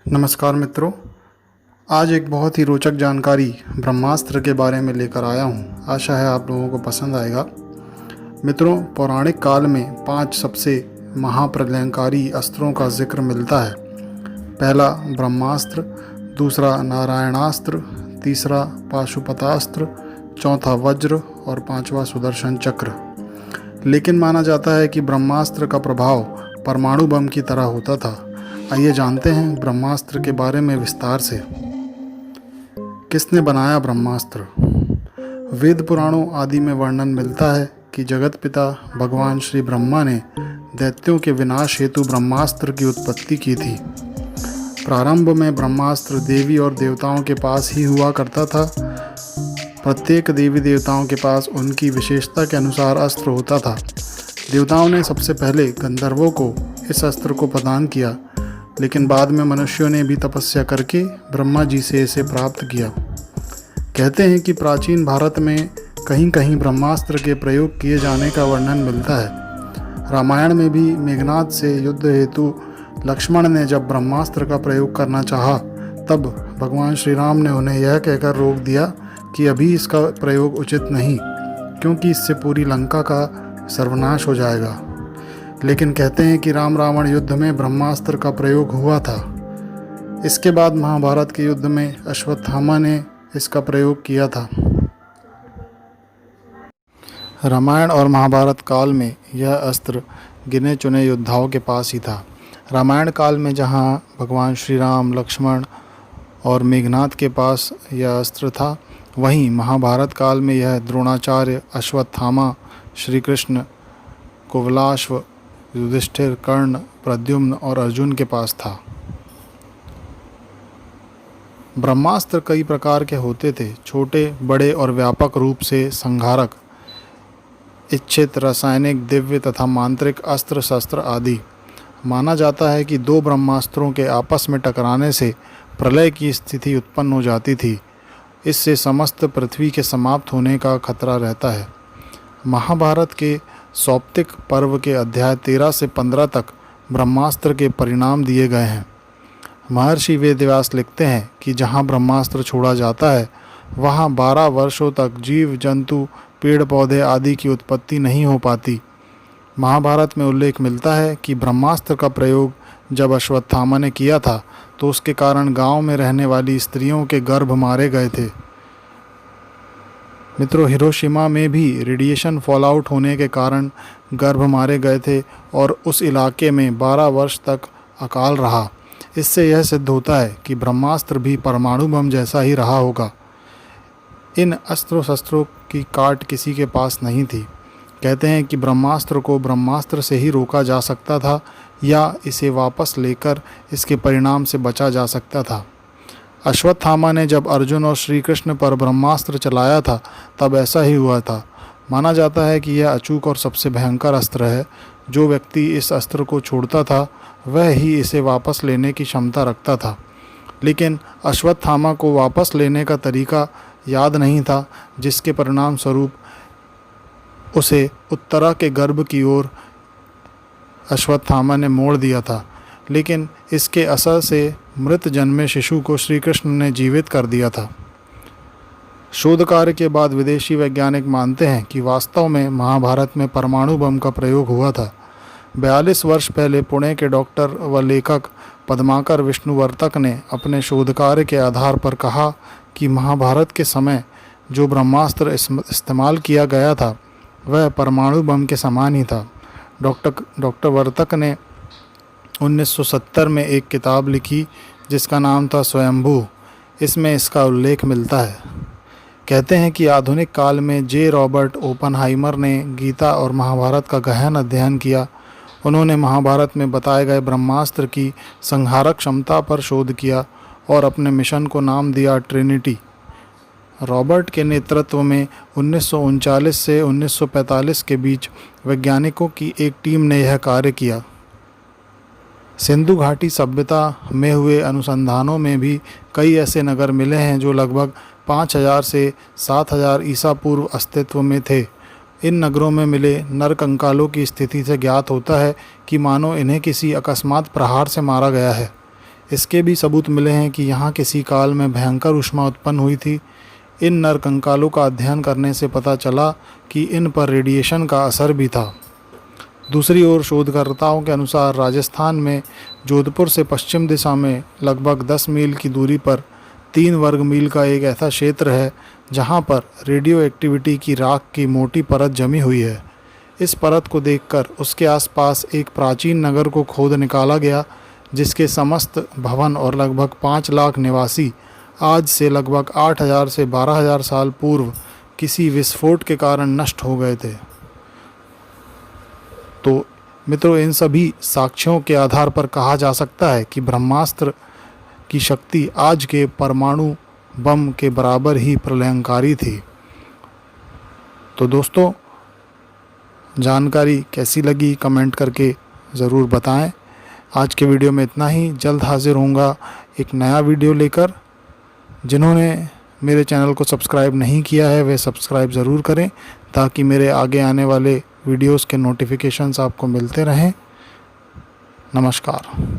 नमस्कार मित्रों। आज एक बहुत ही रोचक जानकारी ब्रह्मास्त्र के बारे में लेकर आया हूँ। आशा है आप लोगों को पसंद आएगा। मित्रों, पौराणिक काल में 5 सबसे महाप्रलयंकारी अस्त्रों का जिक्र मिलता है। पहला ब्रह्मास्त्र, दूसरा नारायणास्त्र, तीसरा पाशुपतास्त्र, चौथा वज्र और पांचवा सुदर्शन चक्र। लेकिन माना जाता है कि ब्रह्मास्त्र का प्रभाव परमाणु बम की तरह होता था। आइए जानते हैं ब्रह्मास्त्र के बारे में विस्तार से। किसने बनाया ब्रह्मास्त्र? वेद पुराणों आदि में वर्णन मिलता है कि जगत पिता भगवान श्री ब्रह्मा ने दैत्यों के विनाश हेतु ब्रह्मास्त्र की उत्पत्ति की थी। प्रारंभ में ब्रह्मास्त्र देवी और देवताओं के पास ही हुआ करता था। प्रत्येक देवी देवताओं के पास उनकी विशेषता के अनुसार अस्त्र होता था। देवताओं ने सबसे पहले गंधर्वों को इस अस्त्र को प्रदान किया, लेकिन बाद में मनुष्यों ने भी तपस्या करके ब्रह्मा जी से इसे प्राप्त किया। कहते हैं कि प्राचीन भारत में कहीं कहीं ब्रह्मास्त्र के प्रयोग किए जाने का वर्णन मिलता है। रामायण में भी मेघनाद से युद्ध हेतु लक्ष्मण ने जब ब्रह्मास्त्र का प्रयोग करना चाहा, तब भगवान श्री राम ने उन्हें यह कहकर रोक दिया कि अभी इसका प्रयोग उचित नहीं, क्योंकि इससे पूरी लंका का सर्वनाश हो जाएगा। लेकिन कहते हैं कि राम रावण युद्ध में ब्रह्मास्त्र का प्रयोग हुआ था। इसके बाद महाभारत के युद्ध में अश्वत्थामा ने इसका प्रयोग किया था। रामायण और महाभारत काल में यह अस्त्र गिने चुने योद्धाओं के पास ही था। रामायण काल में जहां भगवान श्री राम, लक्ष्मण और मेघनाद के पास यह अस्त्र था, वहीं महाभारत काल में यह द्रोणाचार्य, अश्वत्थामा, श्री कृष्ण, कुवलाश्व, युधिष्ठिर, कर्ण, प्रद्युम्न और अर्जुन के पास था। ब्रह्मास्त्र कई प्रकार के होते थे, छोटे, बड़े और व्यापक रूप से संहारक, इच्छित, रासायनिक, दिव्य तथा मांत्रिक अस्त्र शस्त्र आदि। माना जाता है कि 2 ब्रह्मास्त्रों के आपस में टकराने से प्रलय की स्थिति उत्पन्न हो जाती थी। इससे समस्त पृथ्वी के समाप्त होने का खतरा रहता है। महाभारत के सौप्तिक पर्व के अध्याय 13 से 15 तक ब्रह्मास्त्र के परिणाम दिए गए हैं। महर्षि वेदव्यास लिखते हैं कि जहाँ ब्रह्मास्त्र छोड़ा जाता है, वहाँ 12 वर्षों तक जीव जंतु, पेड़ पौधे आदि की उत्पत्ति नहीं हो पाती। महाभारत में उल्लेख मिलता है कि ब्रह्मास्त्र का प्रयोग जब अश्वत्थामा ने किया था, तो उसके कारण गांव में रहने वाली स्त्रियों के गर्भ मारे गए थे। मित्रों, हिरोशिमा में भी रेडिएशन फॉलआउट होने के कारण गर्भ मारे गए थे और उस इलाके में 12 वर्ष तक अकाल रहा। इससे यह सिद्ध होता है कि ब्रह्मास्त्र भी परमाणु बम जैसा ही रहा होगा। इन अस्त्रों शस्त्रों की काट किसी के पास नहीं थी। कहते हैं कि ब्रह्मास्त्र को ब्रह्मास्त्र से ही रोका जा सकता था या इसे वापस लेकर इसके परिणाम से बचा जा सकता था। अश्वत्थामा ने जब अर्जुन और श्री कृष्ण पर ब्रह्मास्त्र चलाया था, तब ऐसा ही हुआ था। माना जाता है कि यह अचूक और सबसे भयंकर अस्त्र है। जो व्यक्ति इस अस्त्र को छोड़ता था, वह ही इसे वापस लेने की क्षमता रखता था। लेकिन अश्वत्थामा को वापस लेने का तरीका याद नहीं था, जिसके परिणाम स्वरूप उसे उत्तरा के गर्भ की ओर अश्वत्थामा ने मोड़ दिया था। लेकिन इसके असर से मृत जन्मे शिशु को श्री कृष्ण ने जीवित कर दिया था। शोध कार्य के बाद विदेशी वैज्ञानिक मानते हैं कि वास्तव में महाभारत में परमाणु बम का प्रयोग हुआ था। 42 वर्ष पहले पुणे के डॉक्टर व लेखक पद्माकर विष्णुवर्तक ने अपने शोध कार्य के आधार पर कहा कि महाभारत के समय जो ब्रह्मास्त्र इस्तेमाल किया गया था, वह परमाणु बम के समान ही था। डॉक्टर वर्तक ने 1970 में एक किताब लिखी जिसका नाम था स्वयंभू। इसमें इसका उल्लेख मिलता है। कहते हैं कि आधुनिक काल में जे. रॉबर्ट ओपनहाइमर ने गीता और महाभारत का गहन अध्ययन किया। उन्होंने महाभारत में बताए गए ब्रह्मास्त्र की संहारक क्षमता पर शोध किया और अपने मिशन को नाम दिया ट्रिनिटी। रॉबर्ट के नेतृत्व में 1939 से 1945 के बीच वैज्ञानिकों की एक टीम ने यह कार्य किया। सिंधु घाटी सभ्यता में हुए अनुसंधानों में भी कई ऐसे नगर मिले हैं जो लगभग 5000 से 7000 ईसा पूर्व अस्तित्व में थे। इन नगरों में मिले नरकंकालों की स्थिति से ज्ञात होता है कि मानो इन्हें किसी अकस्मात प्रहार से मारा गया है। इसके भी सबूत मिले हैं कि यहाँ किसी काल में भयंकर ऊष्मा उत्पन्न हुई थी। इन नर कंकालों का अध्ययन करने से पता चला कि इन पर रेडिएशन का असर भी था। दूसरी ओर शोधकर्ताओं के अनुसार राजस्थान में जोधपुर से पश्चिम दिशा में लगभग 10 मील की दूरी पर 3 वर्ग मील का एक ऐसा क्षेत्र है जहां पर रेडियो एक्टिविटी की राख की मोटी परत जमी हुई है। इस परत को देखकर उसके आसपास एक प्राचीन नगर को खोद निकाला गया, जिसके समस्त भवन और लगभग 5 लाख निवासी आज से लगभग 8,000 से 12,000 साल पूर्व किसी विस्फोट के कारण नष्ट हो गए थे। तो मित्रों, इन सभी साक्ष्यों के आधार पर कहा जा सकता है कि ब्रह्मास्त्र की शक्ति आज के परमाणु बम के बराबर ही प्रलयंकारी थी। तो दोस्तों, जानकारी कैसी लगी कमेंट करके ज़रूर बताएं। आज के वीडियो में इतना ही। जल्द हाजिर होऊंगा एक नया वीडियो लेकर। जिन्होंने मेरे चैनल को सब्सक्राइब नहीं किया है वे सब्सक्राइब ज़रूर करें ताकि मेरे आगे आने वाले वीडियोस के नोटिफिकेशंस आपको मिलते रहें। नमस्कार।